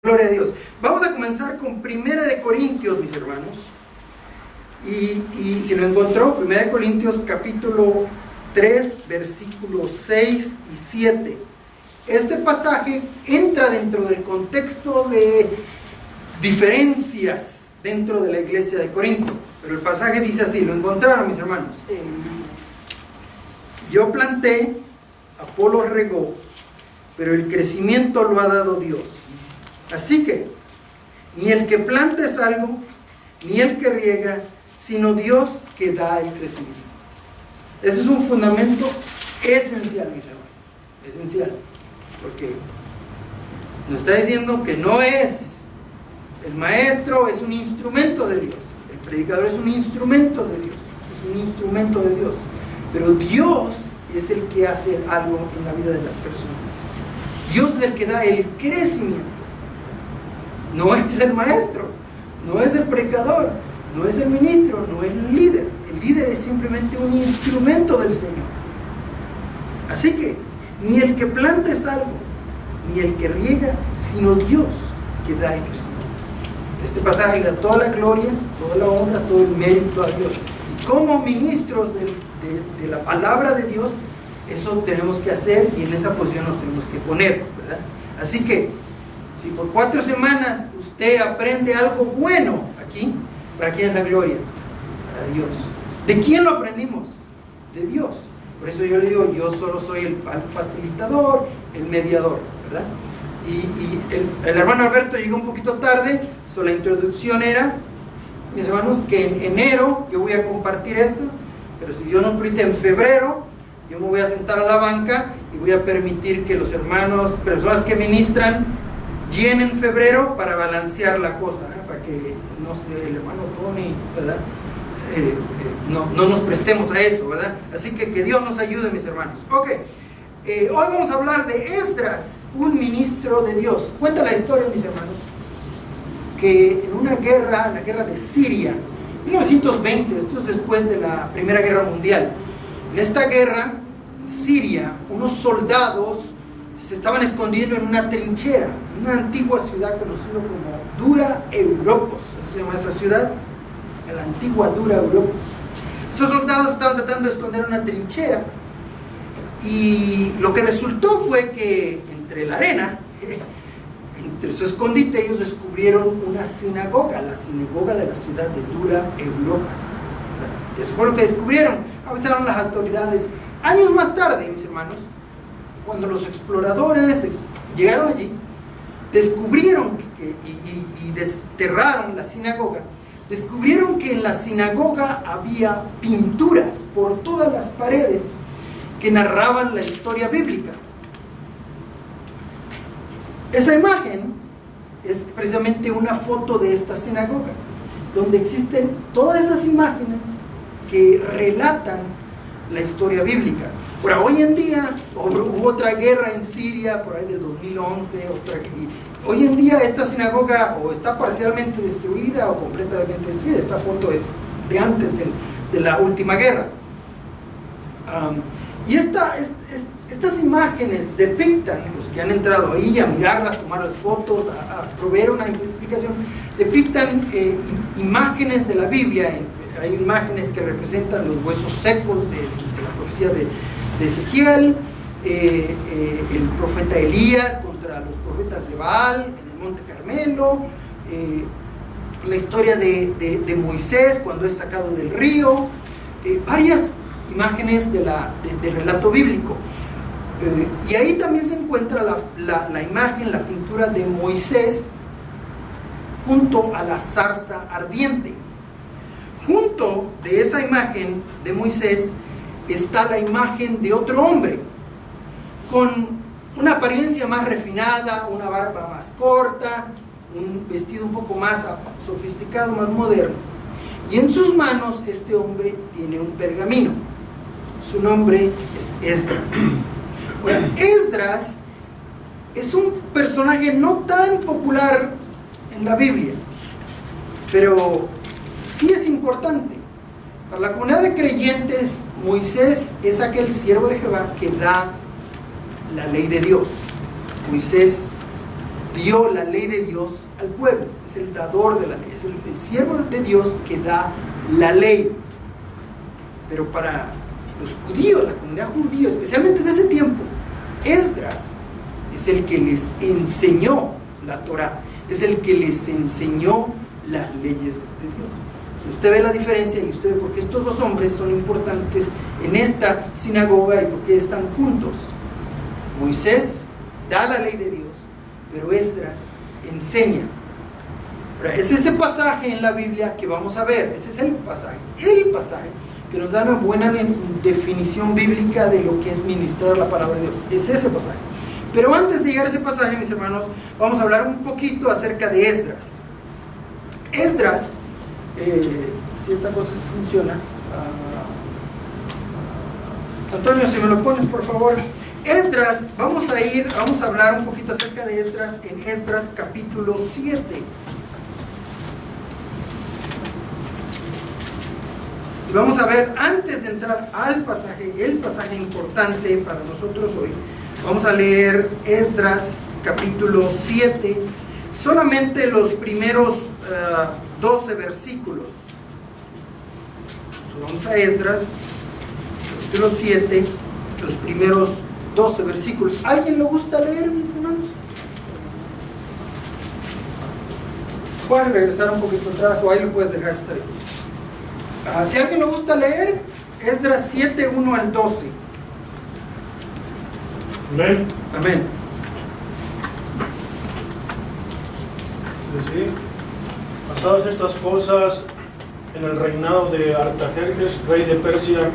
Gloria a Dios. Vamos a comenzar con 1 de Corintios, mis hermanos. Y si lo encontró, 1 de Corintios capítulo 3, versículos 6 y 7. Este pasaje entra dentro del contexto de diferencias dentro de la iglesia de Corinto. Pero el pasaje dice así, ¿lo encontraron, mis hermanos? Sí. Yo planté, Apolo regó, pero el crecimiento lo ha dado Dios. Así que, ni el que planta es algo, ni el que riega, sino Dios que da el crecimiento. Ese es un fundamento esencial, mis hermanos. Esencial. Porque nos está diciendo que no es el maestro, es un instrumento de Dios. El predicador es un instrumento de Dios. Es un instrumento de Dios. Pero Dios es el que hace algo en la vida de las personas. Dios es el que da el crecimiento. No es el maestro, no es el predicador, no es el ministro, no es el líder. El líder es simplemente un instrumento del Señor. Así que, ni el que planta es algo, ni el que riega, sino Dios que da el crecimiento. Este pasaje le da toda la gloria, toda la honra, todo el mérito a Dios. Y como ministros de la palabra de Dios, eso tenemos que hacer y en esa posición nos tenemos que poner, ¿verdad? Así que, si por 4 semanas usted aprende algo bueno aquí, ¿para quién es la gloria? Para Dios. ¿De quién lo aprendimos? De Dios. Por eso yo le digo, yo solo soy el facilitador, el mediador, ¿verdad? Y el hermano Alberto llegó un poquito tarde, la introducción era, mis hermanos, que en enero yo voy a compartir esto, pero si Dios nos permite en febrero, yo me voy a sentar a la banca y voy a permitir que los hermanos, personas que ministran, llenen febrero para balancear la cosa, para que no sé, el hermano Tony, ¿verdad? No nos prestemos a eso, ¿verdad? Así que Dios nos ayude, mis hermanos. Ok, hoy vamos a hablar de Esdras, un ministro de Dios. Cuenta la historia, mis hermanos, que en una guerra, la guerra de Siria, 1920, esto es después de la Primera Guerra Mundial. En esta guerra, Siria, unos soldados se estaban escondiendo en una trinchera, una antigua ciudad conocida como Dura Europos. Así se llama esa ciudad, la antigua Dura Europos. Estos soldados estaban tratando de esconder en una trinchera y lo que resultó fue que entre la arena, entre su escondite, ellos descubrieron una sinagoga, la sinagoga de la ciudad de Dura Europas. Eso fue lo que descubrieron. Avisaron las autoridades. Años más tarde, mis hermanos, cuando los exploradores llegaron allí, descubrieron y desterraron la sinagoga, descubrieron que en la sinagoga había pinturas por todas las paredes que narraban la historia bíblica. Esa imagen es precisamente una foto de esta sinagoga, donde existen todas esas imágenes que relatan la historia bíblica. Ahora, hoy en día, hubo otra guerra en Siria, por ahí del 2011, hoy en día esta sinagoga o está parcialmente destruida o completamente destruida. Esta foto es de antes de la última guerra. Y estas imágenes depictan, los que han entrado ahí a mirarlas, tomar las fotos, a proveer una explicación, depictan imágenes de la Biblia. Hay imágenes que representan los huesos secos de la profecía de Ezequiel, el profeta Elías contra los profetas de Baal en el Monte Carmelo, la historia de Moisés cuando es sacado del río, varias imágenes del relato bíblico. Y ahí también se encuentra la imagen, la pintura de Moisés junto a la zarza ardiente. Junto de esa imagen de Moisés está la imagen de otro hombre con una apariencia más refinada, una barba más corta, un vestido un poco más sofisticado, más moderno. Y en sus manos este hombre tiene un pergamino. Su nombre es Esdras. Ahora, Esdras es un personaje no tan popular en la Biblia, pero sí es importante. Para la comunidad de creyentes, Moisés es aquel siervo de Jehová que da la ley de Dios. Moisés dio la ley de Dios al pueblo. Es el dador de la ley, es el siervo de Dios que da la ley. Pero para los judíos, la comunidad judía, especialmente de ese tiempo, Esdras es el que les enseñó la Torá, es el que les enseñó las leyes de Dios. Si usted ve la diferencia y usted ve por qué estos dos hombres son importantes en esta sinagoga y por qué están juntos. Moisés da la ley de Dios, pero Esdras enseña. Ahora, es ese pasaje en la Biblia que vamos a ver, ese es el pasaje que nos da una buena definición bíblica de lo que es ministrar la palabra de Dios. Es ese pasaje. Pero antes de llegar a ese pasaje, mis hermanos, vamos a hablar un poquito acerca de Esdras. Esdras, si esta cosa funciona, Antonio, si me lo pones por favor. Esdras, vamos a hablar un poquito acerca de Esdras en Esdras capítulo 7. Y vamos a ver, antes de entrar al pasaje, el pasaje importante para nosotros hoy, vamos a leer Esdras capítulo 7, solamente los primeros 12 versículos. Vamos a Esdras capítulo 7, los primeros 12 versículos. ¿Alguien le gusta leer, mis hermanos? Puedes regresar un poquito atrás o ahí lo puedes dejar estar. Si a alguien le gusta leer, Esdras 7, 1 al 12. Amén. Amén. Sí. Pasadas estas cosas, en el reinado de Artajerjes, rey de Persia,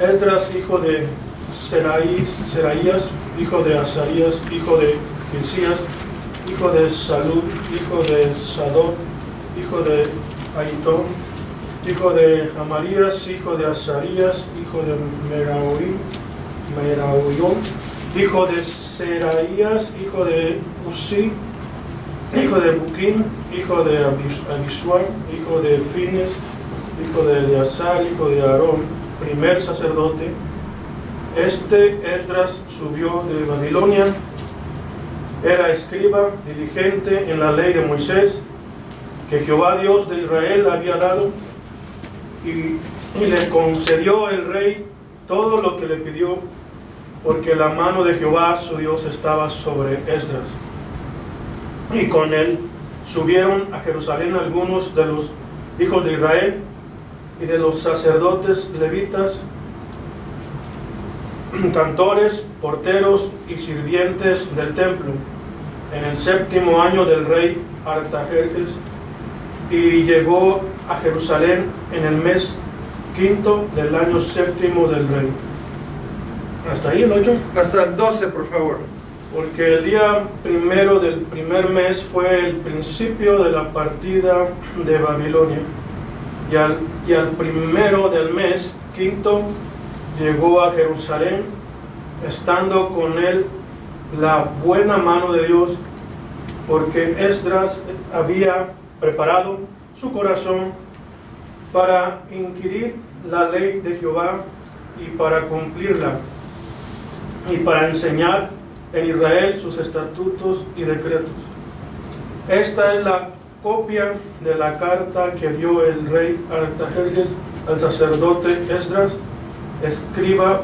Esdras, hijo de Seraías, hijo de Azarías, hijo de Hilcías, hijo de Salud, hijo de Sadoc, hijo de Ahitón, hijo de Amarías, hijo de Azarías, hijo de Merauión, hijo de Seraías, hijo de Uzi, hijo de Buquín, hijo de Abisuam, hijo de Fines, hijo de Eleazar, hijo de Aarón, primer sacerdote. Este Esdras subió de Babilonia, era escriba, diligente en la ley de Moisés, que Jehová Dios de Israel había dado, y le concedió el rey todo lo que le pidió, porque la mano de Jehová su Dios estaba sobre Esdras. Y con él subieron a Jerusalén algunos de los hijos de Israel y de los sacerdotes levitas, cantores, porteros y sirvientes del templo, en el 7º año del rey Artajerjes, y llegó a Jerusalén en el mes 5º del año 7º del rey. ¿Hasta ahí el 8? Hasta el 12, por favor. Porque el día primero del primer mes fue el principio de la partida de Babilonia, y al primero del mes 5º llegó a Jerusalén, estando con él la buena mano de Dios, porque Esdras había preparado su corazón para inquirir la ley de Jehová y para cumplirla, y para enseñar en Israel sus estatutos y decretos. Esta es la copia de la carta que dio el rey Artajerjes al sacerdote Esdras, escriba,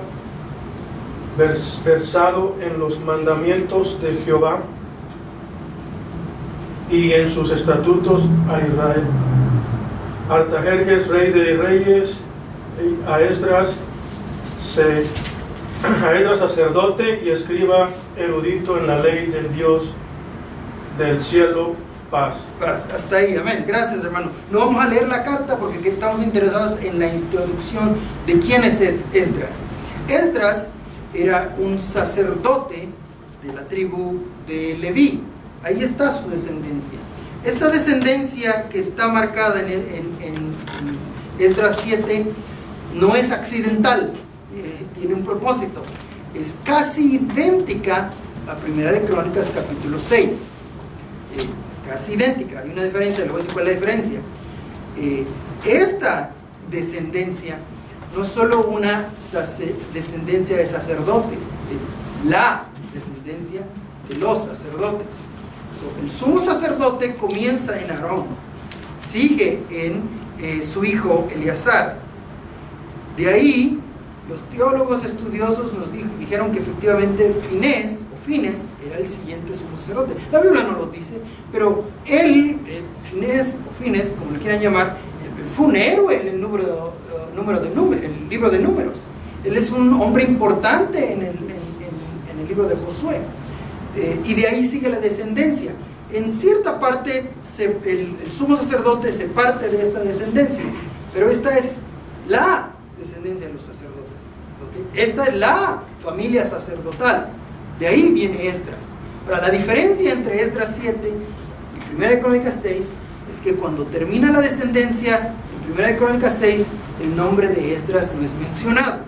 versado en los mandamientos de Jehová y en sus estatutos a Israel. Artajerjes, rey de reyes, a Esdras sacerdote y escriba erudito en la ley del Dios del cielo, paz. Paz, hasta ahí, amén. Gracias, hermano. No vamos a leer la carta porque estamos interesados en la introducción de quién es Esdras. Esdras era un sacerdote de la tribu de Leví. Ahí está su descendencia. Esta descendencia que está marcada en Esdras 7 no es accidental, tiene un propósito. Es casi idéntica a Primera de Crónicas capítulo 6. Casi idéntica, hay una diferencia, le voy a decir cuál es la diferencia. Esta descendencia no es solo una descendencia de sacerdotes, es la descendencia de los sacerdotes. El sumo sacerdote comienza en Aarón, sigue en su hijo Eleazar. De ahí, los teólogos estudiosos nos dijeron que efectivamente Finés era el siguiente sumo sacerdote. La Biblia no lo dice, pero él, Finés o Fines, como le quieran llamar, fue un héroe en el libro de Números. Él es un hombre importante en el libro de Josué. Y de ahí sigue la descendencia. En cierta parte, el sumo sacerdote se parte de esta descendencia, pero esta es la descendencia de los sacerdotes. ¿Okay? Esta es la familia sacerdotal. De ahí viene Esdras. Pero la diferencia entre Esdras 7 y 1 de Crónicas 6 es que cuando termina la descendencia, en 1 de Crónicas 6, el nombre de Esdras no es mencionado.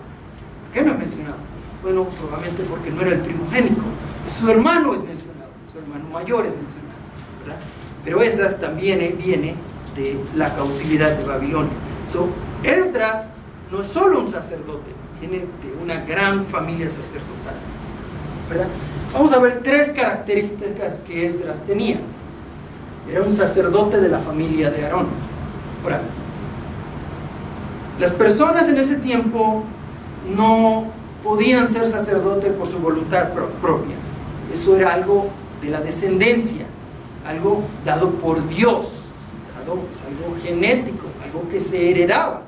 ¿Por qué no es mencionado? Bueno, probablemente porque no era el primogénito. Su hermano es mencionado, su hermano mayor es mencionado, ¿verdad? Pero Esdras también viene de la cautividad de Babilonia. Esdras no es solo un sacerdote, viene de una gran familia sacerdotal, ¿verdad? Vamos a ver 3 características que Esdras tenía. Era un sacerdote de la familia de Aarón. Ahora, las personas en ese tiempo no podían ser sacerdotes por su voluntad propia. Eso era algo de la descendencia, algo dado por Dios, algo genético, algo que se heredaba,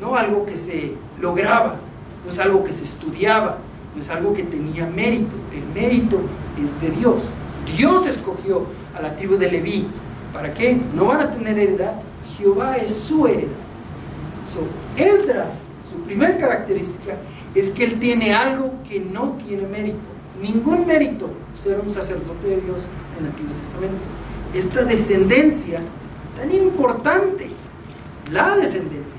no algo que se lograba, no es algo que se estudiaba, no es algo que tenía mérito. El mérito es de Dios. Dios escogió a la tribu de Leví. ¿Para qué? No van a tener heredad. Jehová es su heredad. Esdras, su primer característica es que él tiene algo que no tiene mérito. Ningún mérito ser un sacerdote de Dios en el Antiguo Testamento. Esta descendencia tan importante, la descendencia,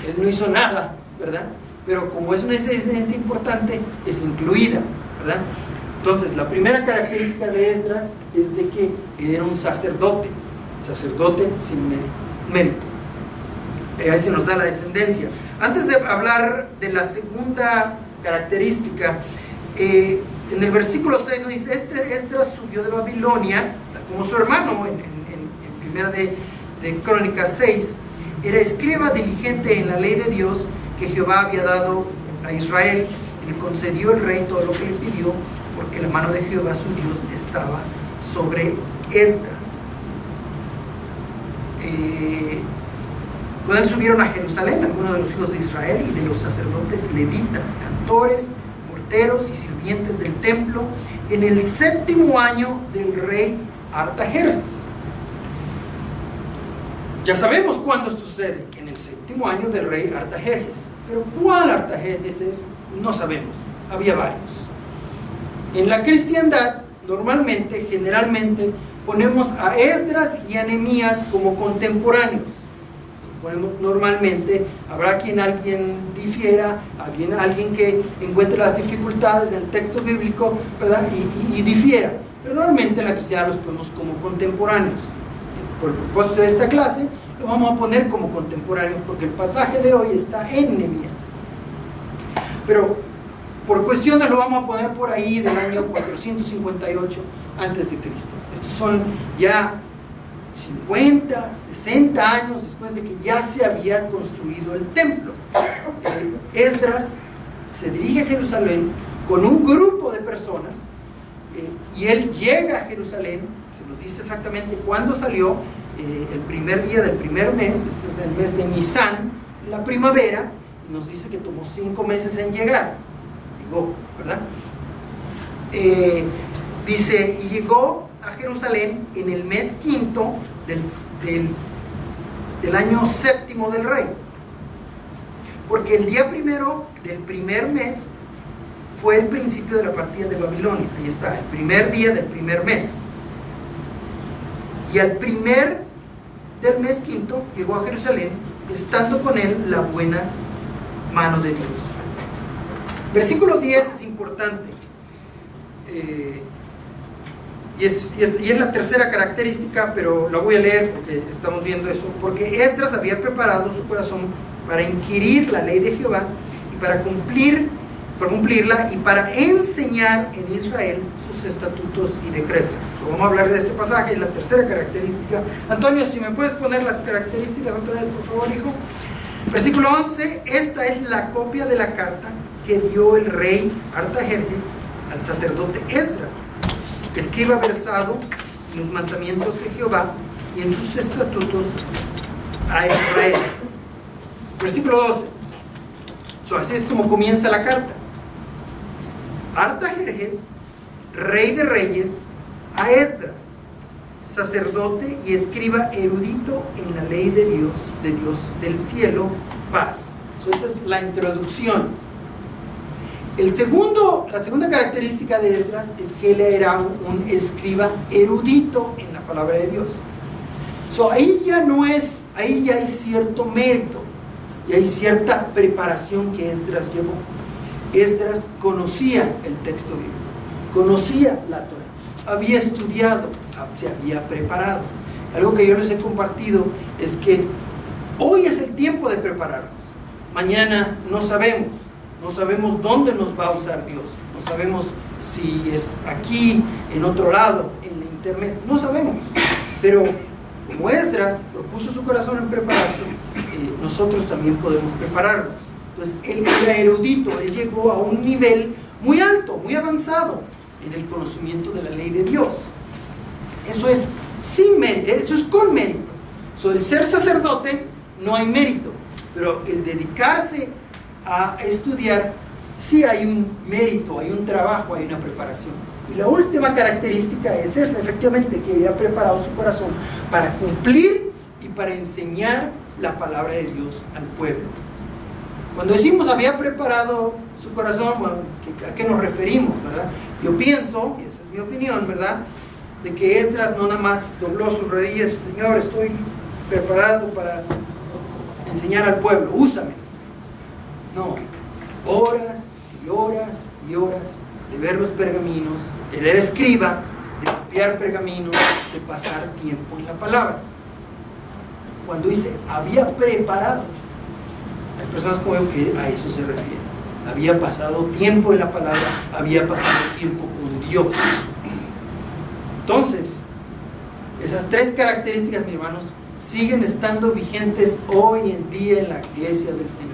él no hizo nada, ¿verdad? Pero como es una descendencia importante, es incluida, ¿verdad? Entonces, la primera característica de Esdras es de que era un sacerdote sin mérito. Ahí se nos da la descendencia. Antes de hablar de la segunda característica, en el versículo 6 nos dice: Esdras subió de Babilonia, como su hermano en primera de Crónicas 6, era escriba diligente en la ley de Dios que Jehová había dado a Israel, y le concedió el rey todo lo que le pidió, porque la mano de Jehová su Dios estaba sobre Esdras. Con él subieron a Jerusalén algunos de los hijos de Israel y de los sacerdotes levitas, cantores, porteros y sirvientes del templo, en el 7º año del rey Artajerjes. Ya sabemos cuándo esto sucede, en el 7º año del rey Artajerjes. Pero ¿cuál Artajerjes es? No sabemos, había varios. En la cristiandad, generalmente, ponemos a Esdras y a Nehemías como contemporáneos. Normalmente habrá alguien difiera, alguien que encuentre las dificultades en el texto bíblico, ¿verdad? y difiera, pero normalmente en la cristiandad los ponemos como contemporáneos. Por el propósito de esta clase lo vamos a poner como contemporáneos porque el pasaje de hoy está en Nehemías, pero por cuestiones lo vamos a poner por ahí del año 458 antes de Cristo. Estos son ya 50, 60 años después de que ya se había construido el templo. Esdras se dirige a Jerusalén con un grupo de personas, y él llega a Jerusalén. Se nos dice exactamente cuándo salió, el primer día del primer mes, este es el mes de Nisan, la primavera, y nos dice que tomó 5 meses en llegar. Llegó, ¿verdad? Dice, y llegó a Jerusalén en el mes 5º del año 7º del rey, porque el día 1 del primer mes fue el principio de la partida de Babilonia. Ahí está, el primer día del primer mes, y al primer del mes 5º llegó a Jerusalén, estando con él la buena mano de Dios. Versículo 10 es importante, y es la tercera característica, pero la voy a leer porque estamos viendo eso. Porque Esdras había preparado su corazón para inquirir la ley de Jehová y para para cumplirla y para enseñar en Israel sus estatutos y decretos. Vamos a hablar de este pasaje, la tercera característica. Antonio, si me puedes poner las características otra vez, por favor, hijo. Versículo 11, esta es la copia de la carta que dio el rey Artajerjes al sacerdote Esdras, escriba versado en los mandamientos de Jehová y en sus estatutos a Israel. Versículo 12. Así es como comienza la carta. Artajerjes, rey de reyes, a Esdras, sacerdote y escriba erudito en la ley de Dios del cielo, paz. Esa es la introducción. La segunda característica de Esdras es que él era un escriba erudito en la palabra de Dios. Ahí ya hay cierto mérito y hay cierta preparación que Esdras llevó. Esdras conocía el texto bíblico, conocía la Torá, había estudiado, se había preparado. Algo que yo les he compartido es que hoy es el tiempo de prepararnos. Mañana no sabemos dónde nos va a usar Dios, no sabemos si es aquí, en otro lado, en la internet, no sabemos. Pero como Esdras propuso su corazón en prepararse, nosotros también podemos prepararnos. Entonces él era erudito, él llegó a un nivel muy alto, muy avanzado en el conocimiento de la ley de Dios. Eso es sin mérito, eso es con mérito. El ser sacerdote no hay mérito, pero el dedicarse a estudiar sí hay un mérito, hay un trabajo, hay una preparación. Y la última característica es esa, efectivamente, que había preparado su corazón para cumplir y para enseñar la palabra de Dios al pueblo. Cuando decimos había preparado su corazón, bueno, ¿a qué nos referimos, verdad? Yo pienso, y esa es mi opinión, ¿verdad?, de que Esdras no nada más dobló sus rodillas: Señor, estoy preparado para enseñar al pueblo, úsame. No, horas y horas y horas de ver los pergaminos, de leer escriba, de copiar pergaminos, de pasar tiempo en la palabra. Cuando dice había preparado, hay personas como yo que a eso se refiere. Había pasado tiempo en la palabra, había pasado tiempo con Dios. Entonces, esas tres características, mis hermanos, siguen estando vigentes hoy en día en la iglesia del Señor.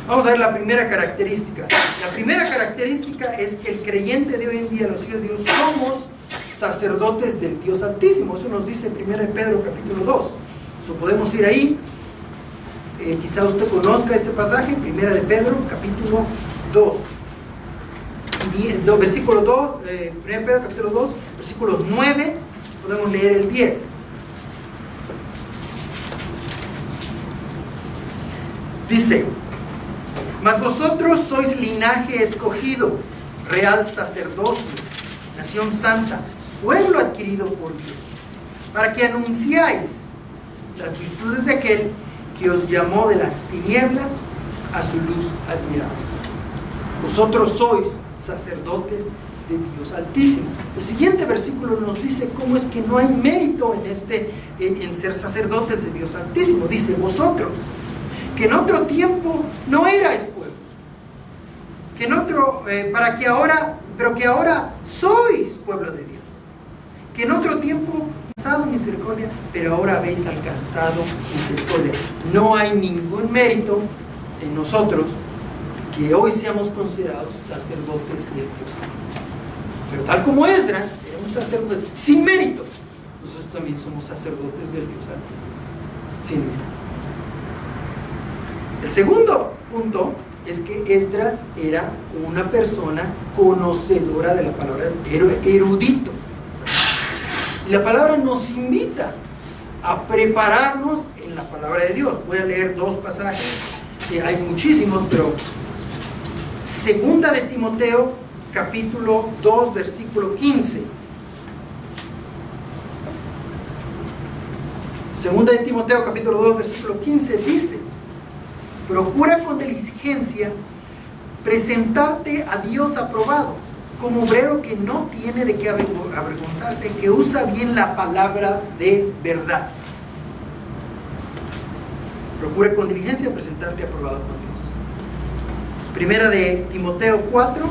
Vamos a ver la primera característica. La primera característica es que el creyente de hoy en día, los hijos de Dios, somos sacerdotes del Dios Altísimo. Eso nos dice 1 Pedro capítulo 2. Eso podemos ir ahí. Quizá usted conozca este pasaje, 1 Pedro capítulo 2. Versículo 2, 1 Pedro capítulo 2, versículo 9, podemos leer el 10. Dice: mas vosotros sois linaje escogido, real sacerdocio, nación santa, pueblo adquirido por Dios, para que anunciáis las virtudes de aquel que os llamó de las tinieblas a su luz admirable. Vosotros sois sacerdotes de Dios Altísimo. El siguiente versículo nos dice cómo es que no hay mérito en ser sacerdotes de Dios Altísimo. Dice: vosotros, que en otro tiempo no erais pueblo, que en otro, pero que ahora sois pueblo de Dios, que en otro tiempo alcanzado misericordia, pero ahora habéis alcanzado misericordia. No hay ningún mérito en nosotros que hoy seamos considerados sacerdotes del Dios Altísimo. Pero tal como Esdras era un sacerdote sin mérito, nosotros también somos sacerdotes del Dios Altísimo, sin mérito. El segundo punto es que Esdras era una persona conocedora de la palabra, erudito. Y la palabra nos invita a prepararnos en la palabra de Dios. Voy a leer dos pasajes, hay muchísimos, pero Segunda de Timoteo, capítulo 2, versículo 15. Segunda de Timoteo, capítulo 2, versículo 15 dice: procura con diligencia presentarte a Dios aprobado, como obrero que no tiene de qué avergonzarse, que usa bien la palabra de verdad. Procura con diligencia presentarte aprobado con Dios. Primera de Timoteo 4.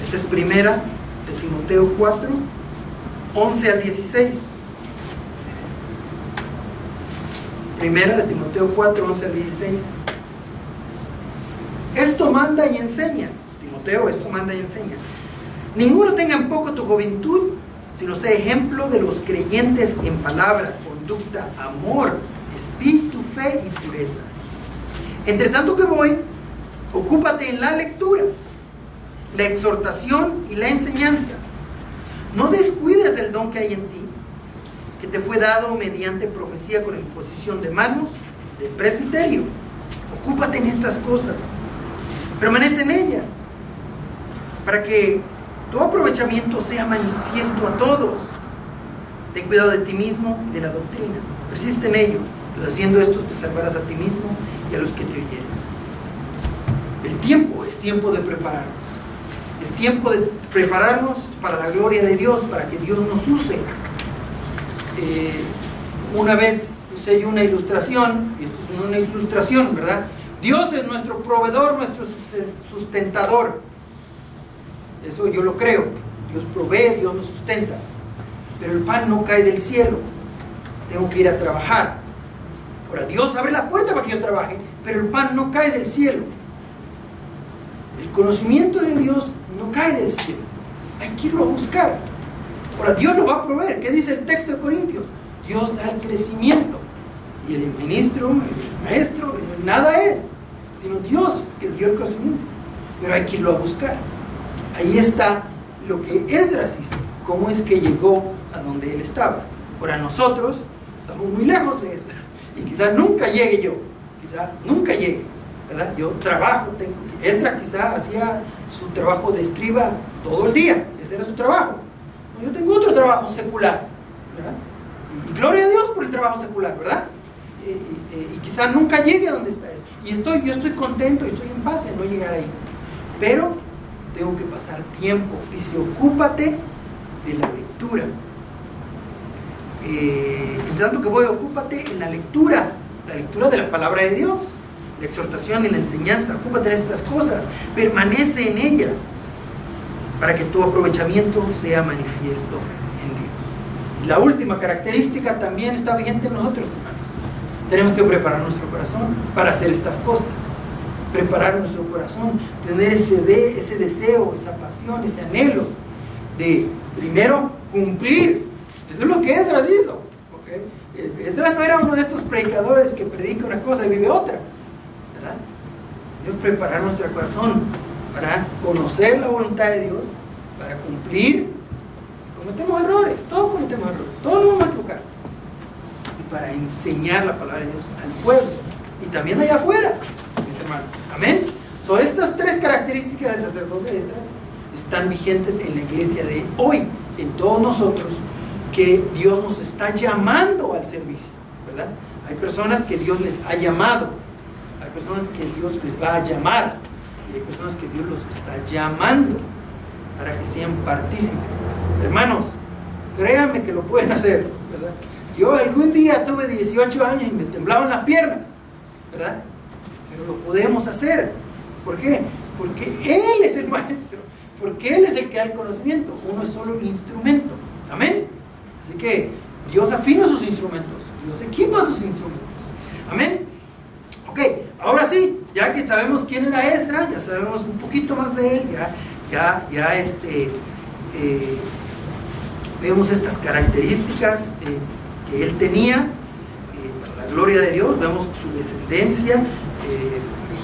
Esta es primera de Timoteo 4, 11 al 16. Primera de Timoteo 4, 11 al 16. Esto manda y enseña. Timoteo, esto manda y enseña. Ninguno tenga en poco tu juventud, sino sea ejemplo de los creyentes en palabra, conducta, amor, espíritu, fe y pureza. Entre tanto que voy, ocúpate en la lectura, la exhortación y la enseñanza. No descuides el don que hay en ti, que te fue dado mediante profecía con imposición de manos del presbiterio. Ocúpate en estas cosas, permanece en ellas, para que tu aprovechamiento sea manifiesto a todos. Ten cuidado de ti mismo y de la doctrina. Persiste en ello, pues haciendo esto te salvarás a ti mismo y a los que te oyeren. El tiempo es tiempo de prepararnos. Es tiempo de prepararnos para la gloria de Dios, para que Dios nos use. Una vez usé una ilustración, y esto es una ilustración, ¿verdad? Dios es nuestro proveedor, nuestro sustentador. Eso yo lo creo. Dios provee, Dios nos sustenta. Pero el pan no cae del cielo. Tengo que ir a trabajar. Ahora, Dios abre la puerta para que yo trabaje, pero el pan no cae del cielo. El conocimiento de Dios no cae del cielo. Hay que irlo a buscar. Ahora, Dios lo va a proveer. ¿Qué dice el texto de Corintios? Dios da el crecimiento. Y el ministro, el maestro, nada es, sino Dios que dio el conocimiento. Pero hay que irlo a buscar. Ahí está lo que Esdras hizo. Cómo es que llegó a donde él estaba. Ahora, nosotros estamos muy lejos de Esdras. Y quizás nunca llegue yo. Quizás nunca llegue. ¿Verdad? Yo trabajo. Esdras quizás hacía su trabajo de escriba todo el día. Ese era su trabajo. Yo tengo otro trabajo secular, ¿verdad? Y gloria a Dios por el trabajo secular, ¿verdad? Y quizás nunca llegue a donde está él. Y yo estoy contento, estoy en paz en no llegar ahí. Pero tengo que pasar tiempo. Dice, ocúpate de la lectura. En tanto que voy, ocúpate en la lectura de la palabra de Dios, la exhortación y la enseñanza. Ocúpate en estas cosas, permanece en ellas, para que tu aprovechamiento sea manifiesto en Dios. La última característica también está vigente en nosotros, hermanos. Tenemos que preparar nuestro corazón para hacer estas cosas. Preparar nuestro corazón, tener ese deseo, esa pasión, ese anhelo de, primero, cumplir. Eso es lo que Esdras hizo, ¿okay? Esdras no era uno de estos predicadores que predica una cosa y vive otra, ¿verdad? Debemos preparar nuestro corazón para conocer la voluntad de Dios, para cumplir. Cometemos errores, todos cometemos errores, todos nos vamos a equivocar. Y para enseñar la palabra de Dios al pueblo y también allá afuera, mis hermanos. Amén. Estas tres características del sacerdote de Esdras están vigentes en la iglesia de hoy, en todos nosotros, que Dios nos está llamando al servicio, ¿verdad? Hay personas que Dios les ha llamado, hay personas que Dios les va a llamar, y hay personas que Dios los está llamando para que sean partícipes. Hermanos, créanme que lo pueden hacer, ¿verdad? Yo algún día tuve 18 años y me temblaban las piernas, ¿verdad? Pero lo podemos hacer. ¿Por qué? Porque Él es el maestro, porque Él es el que da el conocimiento. Uno es solo el instrumento. Amén. Así que Dios afina sus instrumentos, Dios equipa sus instrumentos. Amén. Ok, ahora sí, ya que sabemos quién era Esdras, ya sabemos un poquito más de él, vemos estas características que él tenía para la gloria de Dios. Vemos su descendencia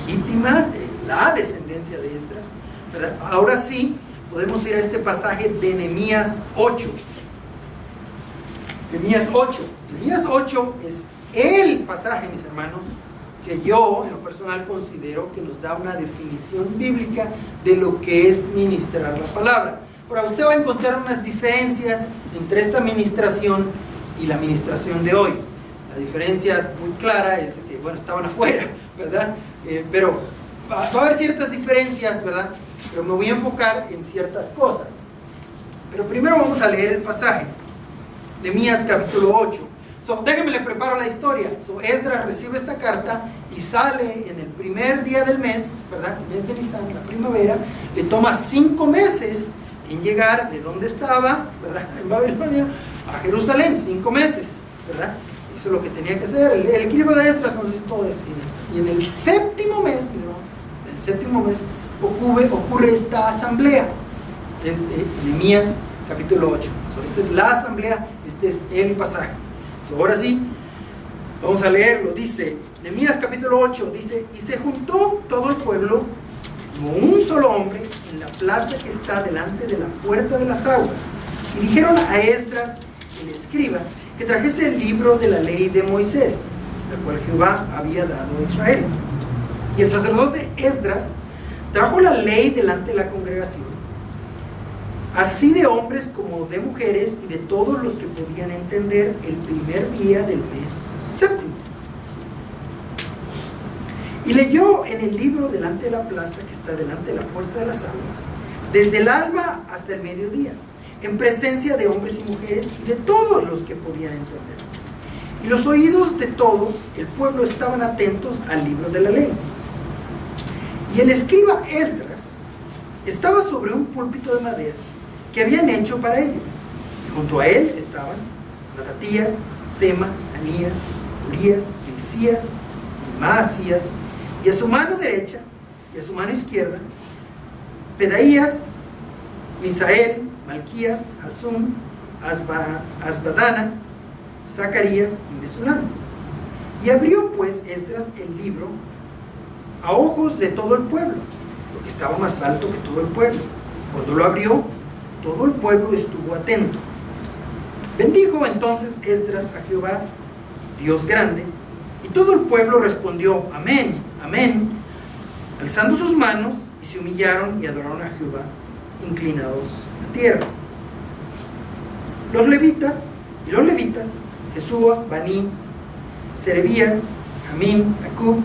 legítima, la descendencia de Esdras, ¿verdad? Ahora sí, podemos ir a este pasaje de Nehemías 8. Nehemías 8. Nehemías 8 es el pasaje, mis hermanos, que yo en lo personal considero que nos da una definición bíblica de lo que es ministrar la palabra. Ahora, usted va a encontrar unas diferencias entre esta ministración y la ministración de hoy. La diferencia muy clara es que, bueno, estaban afuera, ¿verdad? Pero va a haber ciertas diferencias, ¿verdad? Pero me voy a enfocar en ciertas cosas. Pero primero vamos a leer el pasaje. Nehemías capítulo 8. Déjenme le preparo la historia. Esdras recibe esta carta y sale en el primer día del mes, ¿verdad? El mes de Nisan, la primavera, le toma 5 meses en llegar de donde estaba, ¿verdad? En Babilonia, a Jerusalén, 5 meses, ¿verdad? Eso es lo que tenía que hacer. El equilibrio de Esdras nos dice todo esto. Y en el 7º mes, mis hermanos, en el 7º mes, ocurre esta asamblea. Es Nehemías capítulo 8. Esta es la asamblea, este es el pasaje. Ahora sí, vamos a leerlo. Dice, Nehemías capítulo 8, dice, y se juntó todo el pueblo como un solo hombre en la plaza que está delante de la puerta de las aguas. Y dijeron a Esdras, el escriba, que trajese el libro de la ley de Moisés, la cual Jehová había dado a Israel. Y el sacerdote Esdras trajo la ley delante de la congregación, así de hombres como de mujeres y de todos los que podían entender, el primer día del mes 7º. Y leyó en el libro delante de la plaza que está delante de la puerta de las aguas, desde el alba hasta el mediodía, en presencia de hombres y mujeres y de todos los que podían entender. Y los oídos de todo el pueblo estaban atentos al libro de la ley. Y el escriba Esdras estaba sobre un púlpito de madera que habían hecho para ello. Y junto a él estaban Matatías, Sema, Anías, Urías, Hilcías y Maasías, y a su mano derecha y a su mano izquierda Pedaías, Misael, Malquías, Hasum, Asbadana, Zacarías y Mesulam. Y abrió pues Esdras el libro a ojos de todo el pueblo, porque estaba más alto que todo el pueblo. Cuando lo abrió, todo el pueblo estuvo atento. Bendijo entonces Esdras a Jehová, Dios grande, y todo el pueblo respondió, amén, amén, alzando sus manos, y se humillaron y adoraron a Jehová, inclinados a tierra. Los levitas, Jesúa, Baní, Serebías, Jamín, Acub,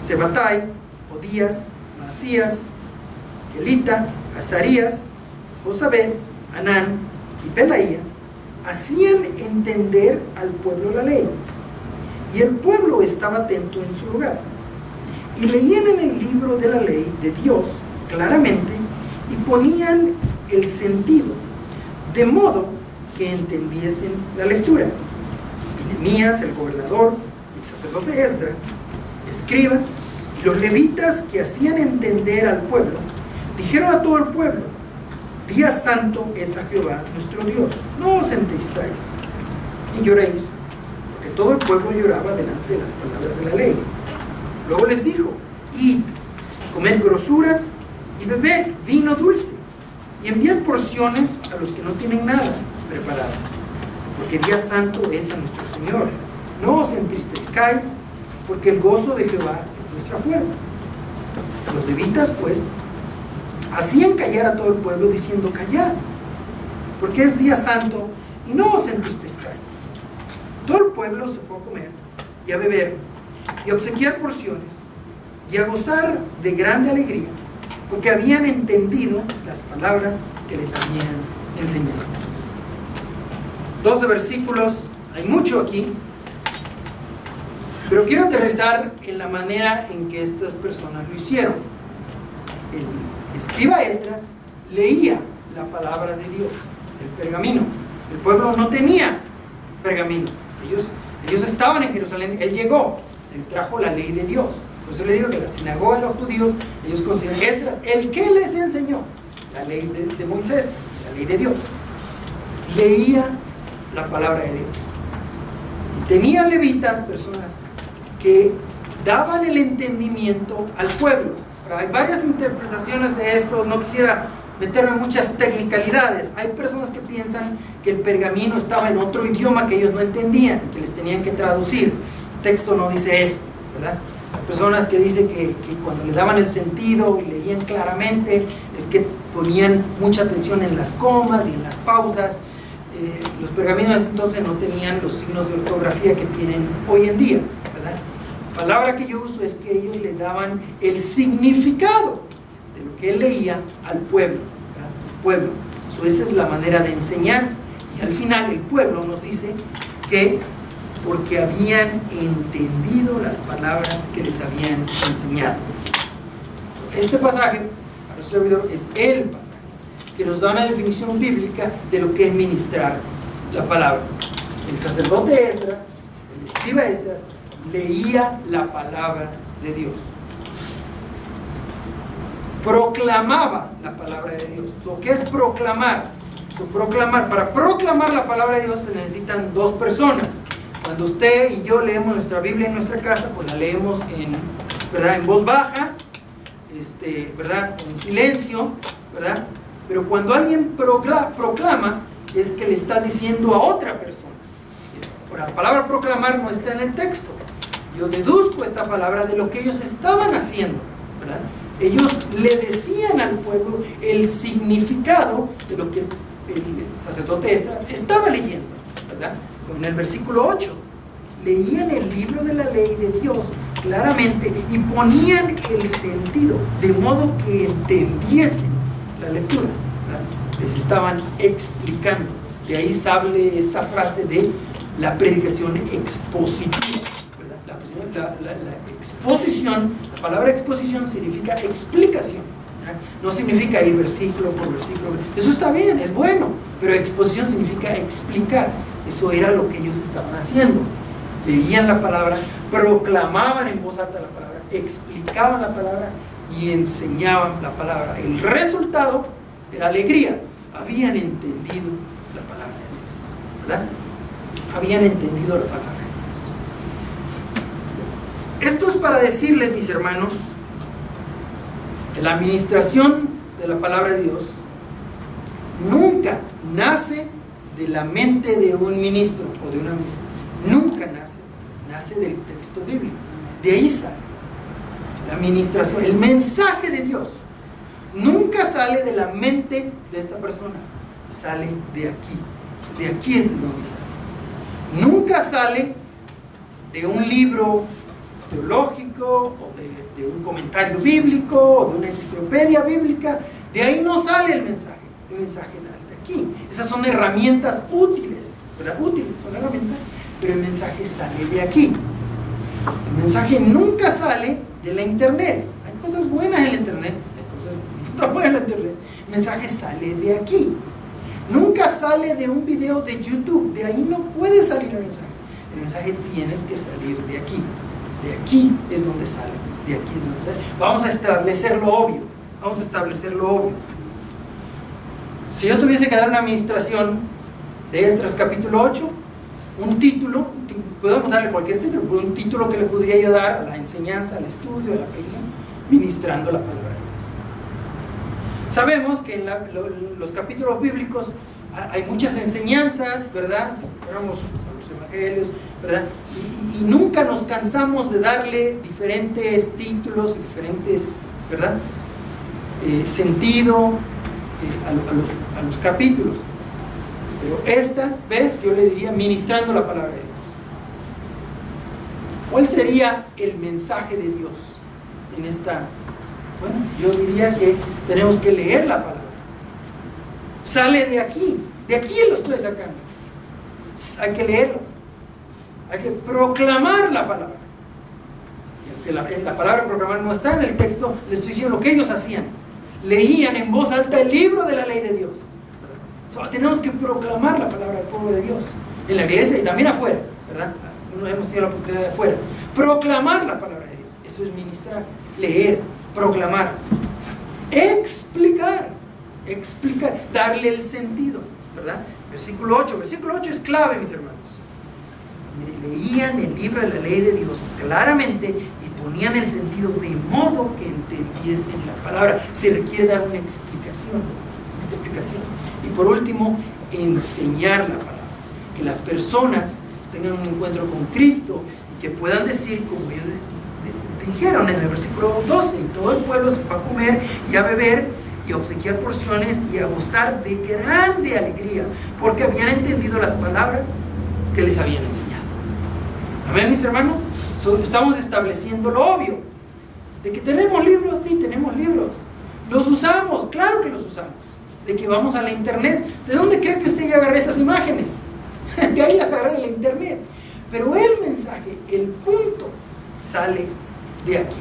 Sebatai, Odías, Masías, Kelita, Azarías, Josabed, Anán y Pelaía, hacían entender al pueblo la ley, y el pueblo estaba atento en su lugar, y leían en el libro de la ley de Dios claramente, y ponían el sentido, de modo que entendiesen la lectura. Y Nehemías, el gobernador, el sacerdote Esdras, escriba, y los levitas que hacían entender al pueblo, dijeron a todo el pueblo, día santo es a Jehová nuestro Dios, no os entristezáis ni lloréis, porque todo el pueblo lloraba delante de las palabras de la ley. Luego les dijo, id, comed grosuras y bebed vino dulce, y enviad porciones a los que no tienen nada preparado, porque día santo es a nuestro Señor. No os entristezcáis, porque el gozo de Jehová es vuestra fuerza. Los levitas, pues, hacían callar a todo el pueblo, diciendo, callad, porque es día santo, y no os entristezcáis. Todo el pueblo se fue a comer, y a beber, y a obsequiar porciones, y a gozar de grande alegría, porque habían entendido las palabras que les habían enseñado. 12 versículos, hay mucho aquí, pero quiero aterrizar en la manera en que estas personas lo hicieron. El escriba Esdras leía la palabra de Dios, el pergamino. El pueblo no tenía pergamino. Ellos estaban en Jerusalén, él llegó, él trajo la ley de Dios. Por eso le digo que la sinagoga de los judíos, ellos consideran Esdras el que les enseñó la ley de Moisés, la ley de Dios. Leía la palabra de Dios. Y tenía levitas, personas que daban el entendimiento al pueblo. Pero hay varias interpretaciones de esto, no quisiera meterme en muchas tecnicalidades. Hay personas que piensan que el pergamino estaba en otro idioma que ellos no entendían, que les tenían que traducir. El texto no dice eso, ¿verdad? Hay personas que dicen que cuando le daban el sentido y leían claramente, es que ponían mucha atención en las comas y en las pausas. Los pergaminos entonces no tenían los signos de ortografía que tienen hoy en día, ¿verdad? La palabra que yo uso es que ellos le daban el significado de lo que él leía al pueblo, ¿verdad? El pueblo. Esa es la manera de enseñarse. Y al final el pueblo nos dice que porque habían entendido las palabras que les habían enseñado. Este pasaje, para el servidor, es el pasaje que nos da una definición bíblica de lo que es ministrar la palabra. El sacerdote Esdras, el escriba Esdras, leía la palabra de Dios. Proclamaba la palabra de Dios. ¿Qué es proclamar? Para proclamar la palabra de Dios se necesitan dos personas. Cuando usted y yo leemos nuestra Biblia en nuestra casa, pues la leemos ¿verdad?, en voz baja, ¿verdad?, en silencio, ¿verdad? Pero cuando alguien proclama, es que le está diciendo a otra persona. Ahora, la palabra proclamar no está en el texto. Yo deduzco esta palabra de lo que ellos estaban haciendo, ¿verdad? Ellos le decían al pueblo el significado de lo que el sacerdote Esdras estaba leyendo, ¿verdad? En el versículo 8, leían el libro de la ley de Dios claramente y ponían el sentido, de modo que entendiesen la lectura, ¿verdad? Les estaban explicando. De ahí sale esta frase de la predicación expositiva, ¿verdad? La exposición, la palabra exposición significa explicación, ¿verdad? No significa ir versículo por versículo. Eso está bien, es bueno, pero exposición significa explicar. Eso era lo que ellos estaban haciendo. Leían la palabra, proclamaban en voz alta la palabra, explicaban la palabra y enseñaban la palabra. El resultado era alegría. Habían entendido la palabra de Dios, ¿verdad? Habían entendido la palabra de Dios. Esto es para decirles, mis hermanos, que la administración de la palabra de Dios nunca nace de la mente de un ministro o de una ministra. Nunca nace del texto bíblico. De ahí sale la administración, el mensaje de Dios. Nunca sale de la mente de esta persona, sale de aquí. De aquí es de donde sale. Nunca sale de un libro teológico o de un comentario bíblico o de una enciclopedia bíblica. De ahí no sale el mensaje. El mensaje de aquí. Esas son herramientas útiles, ¿verdad? Útiles, son herramientas, pero el mensaje sale de aquí. El mensaje nunca sale de la internet. Hay cosas buenas en la internet, hay cosas no buenas en la internet. El mensaje sale de aquí. Nunca sale de un video de YouTube. De ahí no puede salir el mensaje. El mensaje tiene que salir de aquí. De aquí es donde sale. De aquí es donde sale. Vamos a establecer lo obvio. Vamos a establecer lo obvio. Si yo tuviese que dar una administración de Esdras capítulo 8, un título, podemos darle cualquier título, pero un título que le podría yo dar a la enseñanza, al estudio, a la predicación, ministrando la palabra de Dios. Sabemos que en los capítulos bíblicos hay muchas enseñanzas, ¿verdad? Si fuéramos a los evangelios, ¿verdad? Y nunca nos cansamos de darle diferentes títulos, diferentes, ¿verdad? Sentido a los capítulos. Pero esta vez yo le diría ministrando la palabra de Dios. ¿Cuál sería el mensaje de Dios en esta? Bueno, yo diría que tenemos que leer la palabra. Sale de aquí lo estoy sacando. Hay que leerlo, hay que proclamar la palabra. Y aunque la palabra proclamar no está en el texto, les estoy diciendo lo que ellos hacían. Leían en voz alta el libro de la ley de Dios. Solo tenemos que proclamar la palabra del pueblo de Dios en la iglesia y también afuera, ¿verdad? No hemos tenido la oportunidad de afuera. Proclamar la palabra de Dios. Eso es ministrar, leer, proclamar, explicar, darle el sentido, ¿verdad? Versículo 8 es clave, mis hermanos. Leían el libro de la ley de Dios claramente y ponían el sentido de modo que entendiesen la palabra. Se requiere dar una explicación. Y por último, enseñar la palabra. Que las personas tengan un encuentro con Cristo y que puedan decir, como ellos dijeron en el versículo 12, y todo el pueblo se fue a comer y a beber y a obsequiar porciones y a gozar de grande alegría, porque habían entendido las palabras que les habían enseñado. Amén, mis hermanos. Estamos estableciendo lo obvio, de que tenemos libros, sí, tenemos libros. Los usamos, claro que los usamos. De que vamos a la internet. ¿De dónde cree que usted ya agarré esas imágenes? De ahí las agarré de la internet. Pero el mensaje, el punto, sale de aquí.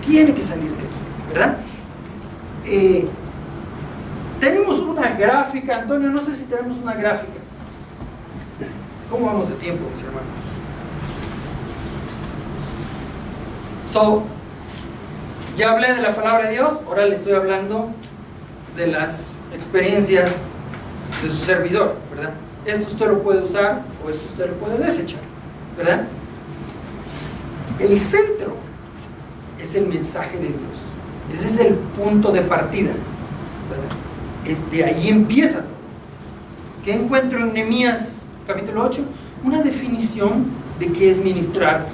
Tiene que salir de aquí, ¿verdad? Tenemos una gráfica, Antonio, no sé si tenemos una gráfica. ¿Cómo vamos de tiempo, mis hermanos? Ya hablé de la palabra de Dios, ahora le estoy hablando de las experiencias de su servidor, ¿verdad? Esto usted lo puede usar o esto usted lo puede desechar, ¿verdad? El centro es el mensaje de Dios. Ese es el punto de partida, ¿verdad? De ahí empieza todo. ¿Qué encuentro en Nehemías capítulo 8? Una definición de qué es ministrar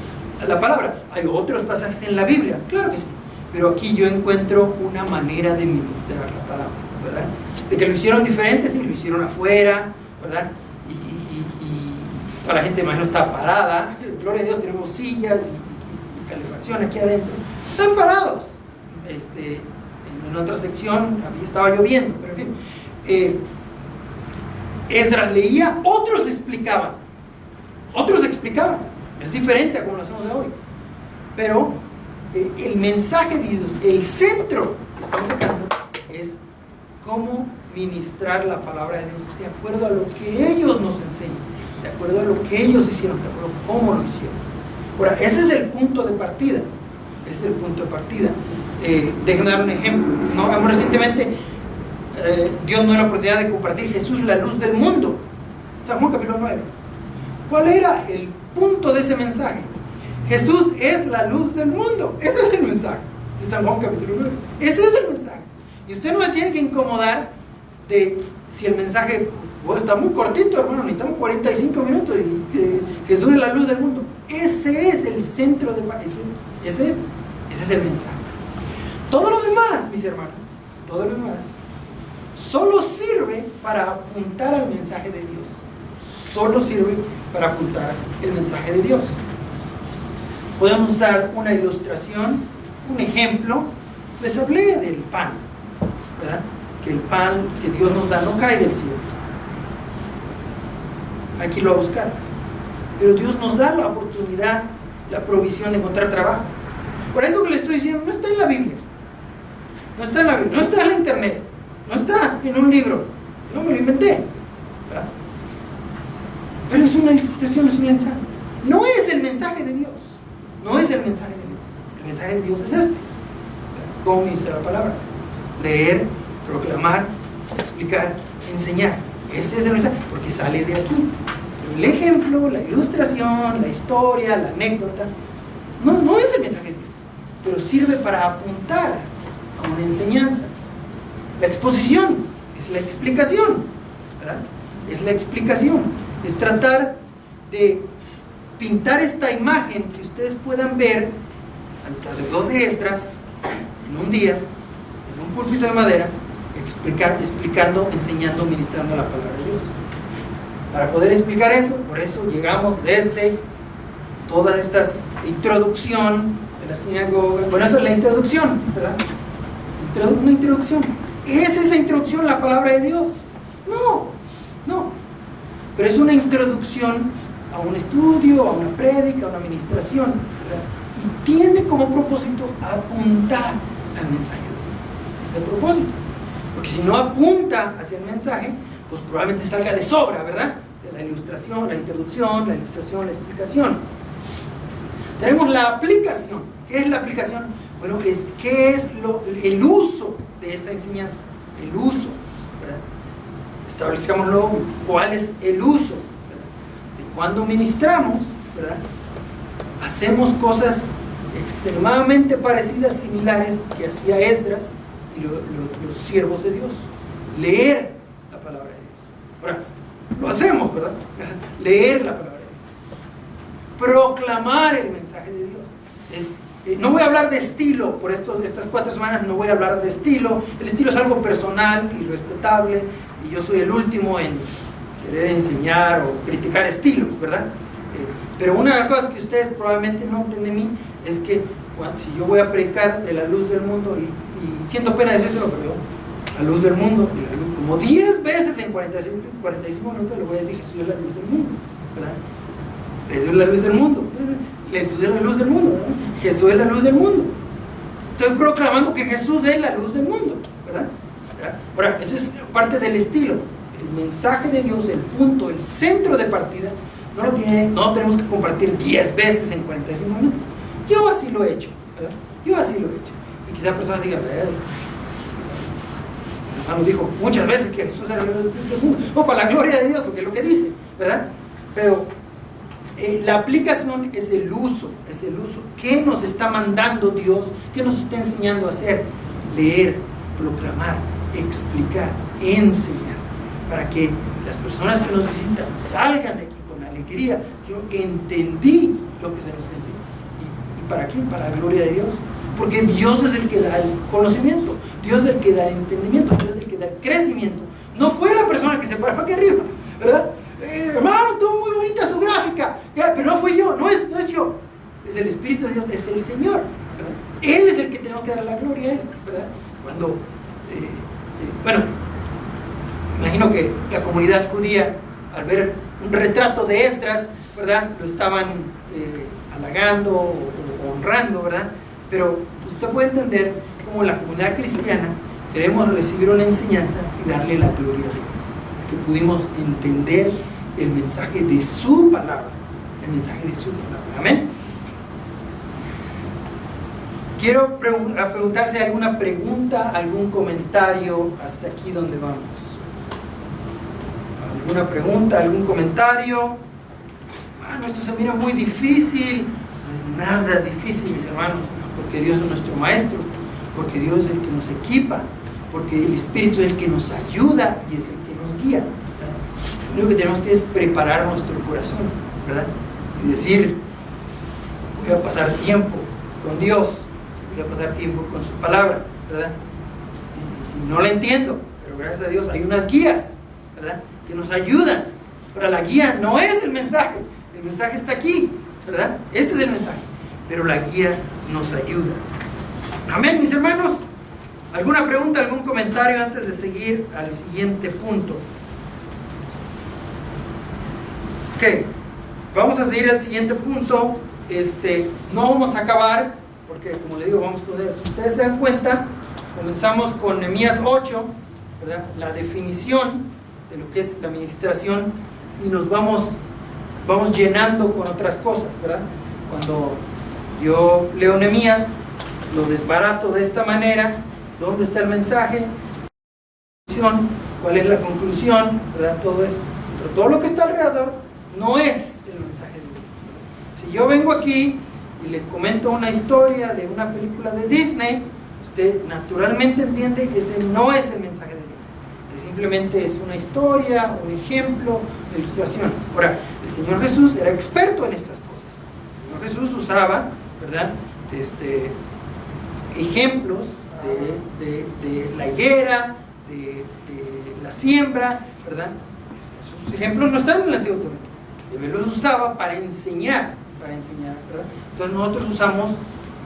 la palabra. Hay otros pasajes en la Biblia, claro que sí, pero aquí yo encuentro una manera de ministrar la palabra, ¿verdad? De que lo hicieron diferente, sí, lo hicieron afuera, ¿verdad? Y toda la gente, imagino, está parada. Gloria a Dios, tenemos sillas y calefacción aquí adentro. Están parados. En otra sección estaba lloviendo, pero en fin. Esdras leía, otros explicaban. Es diferente a como lo hacemos de hoy. Pero el mensaje de Dios, el centro que estamos sacando, es cómo ministrar la palabra de Dios de acuerdo a lo que ellos nos enseñan, de acuerdo a lo que ellos hicieron, de acuerdo a cómo lo hicieron. Ahora, ese es el punto de partida. Déjenme dar un ejemplo, ¿no? Recientemente Dios nos dio la oportunidad de compartir Jesús, la luz del mundo, San Juan capítulo 9. ¿Cuál era el punto de ese mensaje? Jesús es la luz del mundo. Ese es el mensaje de San Juan capítulo 9. Ese es el mensaje. Y usted no me tiene que incomodar de si el mensaje está muy cortito, hermano, necesitamos 45 minutos y Jesús es la luz del mundo. Ese es el centro de... Ese es el mensaje. Todo lo demás, mis hermanos, todo lo demás solo sirve para apuntar al mensaje de Dios. Solo sirve para apuntar el mensaje de Dios. Podemos usar una ilustración, un ejemplo. Les hablé del pan, ¿verdad? Que el pan que Dios nos da no cae del cielo. Aquí lo va a buscar. Pero Dios nos da la oportunidad, la provisión de encontrar trabajo. Por eso que le estoy diciendo, no está en la Biblia. No está en la Biblia, no está en la internet, no está en un libro. Yo me lo inventé, ¿verdad? Pero es una ilustración, es un mensaje. No es el mensaje de Dios. No es el mensaje de Dios. El mensaje de Dios es este. ¿Cómo ministrar la palabra? Leer, proclamar, explicar, enseñar. Ese es el mensaje, porque sale de aquí. El ejemplo, la ilustración, la historia, la anécdota, no es el mensaje de Dios, pero sirve para apuntar a una enseñanza. La exposición es la explicación, ¿verdad? Es la explicación. Es tratar de pintar esta imagen que ustedes puedan ver al sacerdote de Esdras en un día, en un púlpito de madera, explicando, enseñando, ministrando la palabra de Dios. Para poder explicar eso, por eso llegamos desde toda esta introducción de la sinagoga. Bueno, eso es la introducción, ¿verdad? Una introducción. ¿Es esa introducción la palabra de Dios? No. Pero es una introducción a un estudio, a una prédica, a una administración, ¿verdad? Y tiene como propósito apuntar al mensaje de Dios. Ese es el propósito. Porque si no apunta hacia el mensaje, pues probablemente salga de sobra, ¿verdad? De la ilustración, la introducción, la explicación. Tenemos la aplicación. ¿Qué es la aplicación? Bueno, ¿qué es el uso de esa enseñanza? El uso, ¿verdad? Establezcámoslo, ¿cuál es el uso? ¿Verdad? De cuando ministramos, ¿verdad? Hacemos cosas extremadamente parecidas, similares, que hacía Esdras y los siervos de Dios. Leer la palabra de Dios. Ahora, lo hacemos, ¿verdad? Leer la palabra de Dios. Proclamar el mensaje de Dios. No voy a hablar de estilo, por estas 4 semanas no voy a hablar de estilo. El estilo es algo personal y respetable, y yo soy el último en querer enseñar o criticar estilos, ¿verdad? Pero una de las cosas que ustedes probablemente noten de mí es que si yo voy a predicar de la luz del mundo, y siento pena decírselo, pero yo, la luz del mundo, y la luz, como 10 veces en 45 minutos le voy a decir que soy la luz del mundo, ¿verdad? Jesús es la luz del mundo. Jesús es la luz del mundo, ¿verdad? Jesús es la luz del mundo. Estoy proclamando que Jesús es la luz del mundo, ¿verdad? Ahora, esa es parte del estilo. El mensaje de Dios, el punto, el centro de partida, no lo tenemos que compartir 10 veces en 45 minutos. Yo así lo he hecho, ¿verdad? Yo así lo he hecho. Y quizá personas digan, el hermano dijo muchas veces que Jesús era la luz del mundo. No, para la gloria de Dios, porque es lo que dice, ¿verdad? Pero la aplicación es el uso. ¿Qué nos está mandando Dios? ¿Qué nos está enseñando a hacer? Leer, proclamar, explicar, enseñar, para que las personas que nos visitan salgan de aquí con alegría. Yo entendí lo que se nos enseñó. ¿Y para qué? Para la gloria de Dios. Porque Dios es el que da el conocimiento, Dios es el que da el entendimiento, Dios es el que da el crecimiento. No fue la persona que se paró aquí arriba, ¿verdad? Hermano, todo muy bonita su gráfica, pero no fui yo, no es yo, es el Espíritu de Dios, es el Señor, ¿verdad? Él es el que tenemos que dar la gloria a Él, ¿verdad? Cuando, bueno, imagino que la comunidad judía, al ver un retrato de Esdras, ¿verdad?, lo estaban halagando o honrando, ¿verdad? Pero usted puede entender cómo la comunidad cristiana queremos recibir una enseñanza y darle la gloria a Dios, que pudimos entender el mensaje de su palabra, amén. Quiero preguntar si hay alguna pregunta, algún comentario hasta aquí donde vamos. ¿Alguna pregunta, algún comentario? Esto se mira muy difícil. No es nada difícil, mis hermanos, porque Dios es nuestro maestro, porque Dios es el que nos equipa, porque el Espíritu es el que nos ayuda y es el que nos guía, ¿verdad? Lo único que tenemos que es preparar nuestro corazón, ¿verdad? Y decir, voy a pasar tiempo con Dios, voy a pasar tiempo con su palabra, ¿verdad? Y no la entiendo, pero gracias a Dios hay unas guías, ¿verdad?, que nos ayudan. Pero la guía no es el mensaje está aquí, ¿verdad? Este es el mensaje, pero la guía nos ayuda. Amén, mis hermanos. ¿Alguna pregunta, algún comentario antes de seguir al siguiente punto? Ok, vamos a seguir al siguiente punto. No vamos a acabar, porque como le digo, vamos con eso. Si ustedes se dan cuenta, comenzamos con Nehemías 8, ¿verdad?, la definición de lo que es la administración, y nos vamos llenando con otras cosas, ¿verdad? Cuando yo leo Nehemías, lo desbarato de esta manera. ¿Dónde está el mensaje? ¿Cuál es la conclusión? ¿Verdad? Todo eso. Pero todo lo que está alrededor no es el mensaje de Dios, ¿verdad? Si yo vengo aquí y le comento una historia de una película de Disney, usted naturalmente entiende que ese no es el mensaje de Dios. Simplemente es una historia, un ejemplo, una ilustración. Ahora, el Señor Jesús era experto en estas cosas. El Señor Jesús usaba, ¿verdad?, ejemplos de la higuera, de la siembra, ¿verdad? Esos ejemplos no están en el Antiguo Testamento. Él los usaba para enseñar, ¿verdad? Entonces nosotros usamos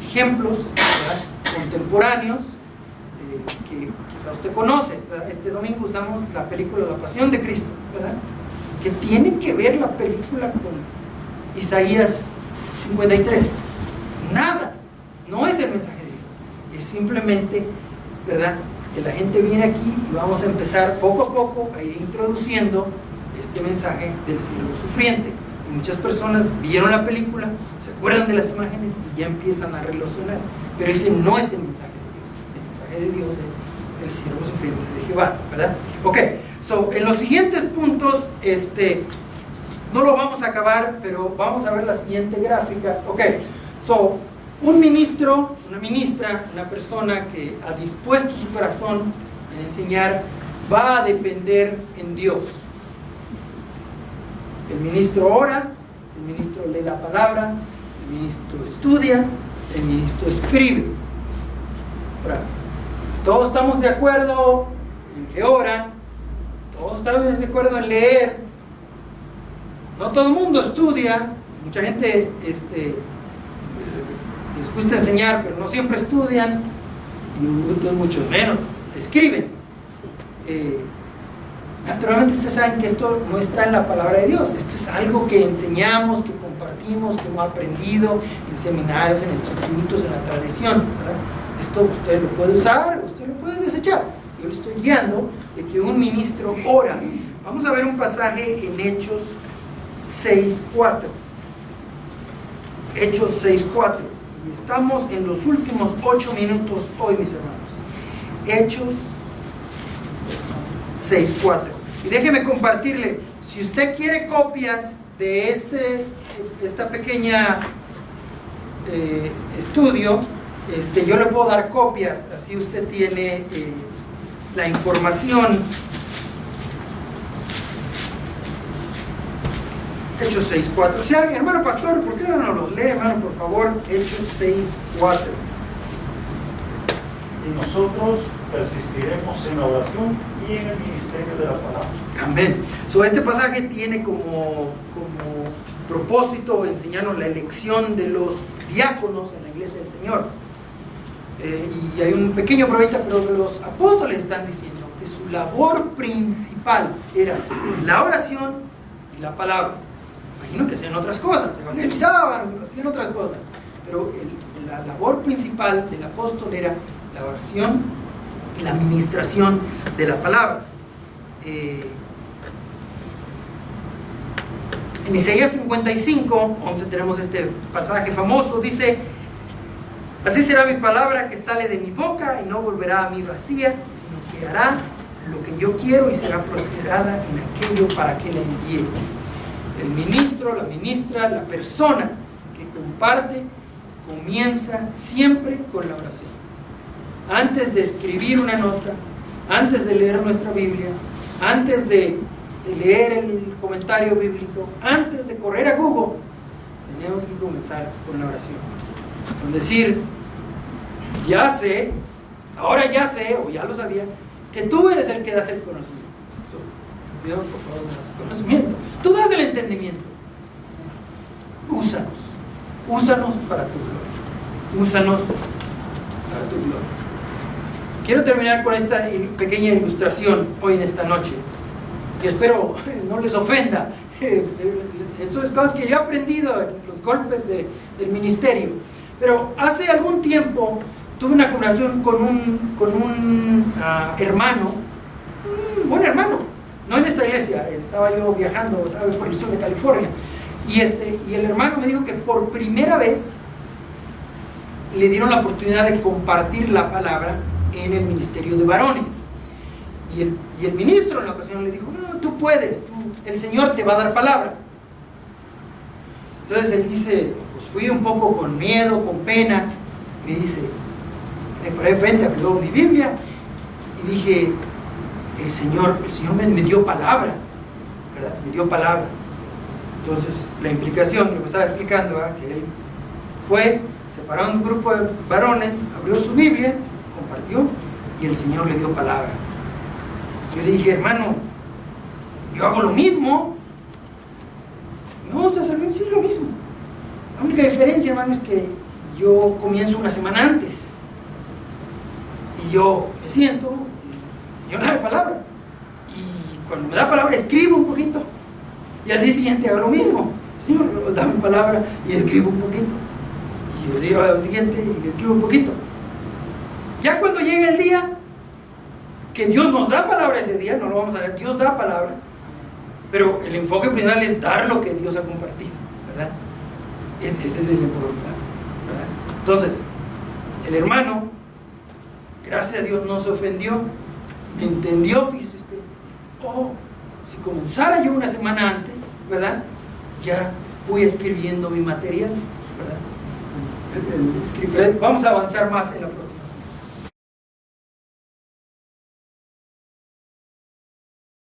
ejemplos, ¿verdad?, contemporáneos, que quizá usted conoce, ¿verdad? Este domingo usamos la película La Pasión de Cristo, ¿verdad?, que tiene que ver la película con Isaías 53. Nada, no es el mensaje de Dios, es simplemente, ¿verdad?, que la gente viene aquí y vamos a empezar poco a poco a ir introduciendo este mensaje del siervo sufriente. Y muchas personas vieron la película, se acuerdan de las imágenes y ya empiezan a relacionar, pero ese no es el mensaje de Dios. El mensaje de Dios es el siervo sufriente de Jehová, ¿verdad? Ok, en los siguientes puntos, no lo vamos a acabar, pero vamos a ver la siguiente gráfica. Ok, un ministro, una ministra, una persona que ha dispuesto su corazón en enseñar, va a depender en Dios. El ministro ora, el ministro lee la palabra, el ministro estudia, el ministro escribe. Ahora, todos estamos de acuerdo en que ora, todos estamos de acuerdo en leer. No todo el mundo estudia, mucha gente les gusta enseñar, pero no siempre estudian, y muchos menos escriben. Naturalmente ustedes saben que esto no está en la palabra de Dios, esto es algo que enseñamos, que compartimos, que hemos aprendido en seminarios, en institutos, en la tradición, ¿verdad? Esto usted lo puede usar, usted lo puede desechar. Yo le estoy guiando de que un ministro ora. Vamos a ver un pasaje en Hechos 6:4. Hechos 6:4. Y estamos en los últimos 8 minutos hoy, mis hermanos. Hechos 6:4. Y déjeme compartirle, si usted quiere copias de esta pequeña estudio, yo le puedo dar copias, así usted tiene la información. Hechos 6:4. Si alguien, hermano pastor, ¿por qué no nos los lee, hermano, por favor? Hechos 6:4. Y nosotros persistiremos en la oración y en el ministerio de la palabra. Amén. Este pasaje tiene como propósito enseñarnos la elección de los diáconos en la iglesia del Señor. Y hay un pequeño problemita, pero los apóstoles están diciendo que su labor principal era la oración y la palabra. Imagino que hacían otras cosas, evangelizaban, hacían otras cosas, pero la labor principal del apóstol era la oración y la administración de la palabra. En Isaías 55:11 tenemos este pasaje famoso, dice: así será mi palabra que sale de mi boca, y no volverá a mí vacía, sino que hará lo que yo quiero y será prosperada en aquello para que la envíe. El ministro, la ministra, la persona que comparte, comienza siempre con la oración. Antes de escribir una nota, antes de leer nuestra Biblia, antes de leer el comentario bíblico, antes de correr a Google, tenemos que comenzar con la oración. Con decir: ya sé, ahora ya sé, o ya lo sabía, que tú eres el que das el conocimiento. Dios, por favor, me das el conocimiento. Tú das el entendimiento. Úsanos para tu gloria. Úsanos para tu gloria. Quiero terminar con esta pequeña ilustración hoy en esta noche, que espero no les ofenda. Estas son cosas que yo he aprendido en los golpes del ministerio. Pero hace algún tiempo tuve una conversación con un hermano, un buen hermano, no en esta iglesia, estaba yo viajando, estaba por el sur de California, y el hermano me dijo que por primera vez le dieron la oportunidad de compartir la palabra en el ministerio de varones. Y el ministro en la ocasión le dijo: no, tú puedes, el Señor te va a dar palabra. Entonces él dice: pues fui un poco con miedo, con pena. Me dice, me paré frente, abrió mi Biblia y dije: el Señor me dio palabra, ¿verdad? Me dio palabra. Entonces la implicación, lo que estaba explicando, ¿verdad? Que él fue, separó un grupo de varones, abrió su Biblia, compartió, y el Señor le dio palabra. Yo le dije: hermano, yo hago lo mismo. No, ¿estás al mismo? Sí, lo mismo. La única diferencia, hermano, es que yo comienzo una semana antes. Y yo me siento, el Señor da palabra. Y cuando me da palabra, escribo un poquito. Y al día siguiente hago lo mismo. Señor, dame palabra y escribo un poquito. Y el día siguiente y escribo un poquito. Ya cuando llegue el día que Dios nos da palabra ese día, no lo vamos a ver, Dios da palabra, pero el enfoque principal es dar lo que Dios ha compartido, ¿verdad? Ese es el enfoque, ¿verdad? Entonces, el hermano, gracias a Dios, no se ofendió, me entendió, fíjese usted. Si comenzara yo una semana antes, ¿verdad? Ya voy escribiendo mi material, ¿verdad? Vamos a avanzar más en la próxima.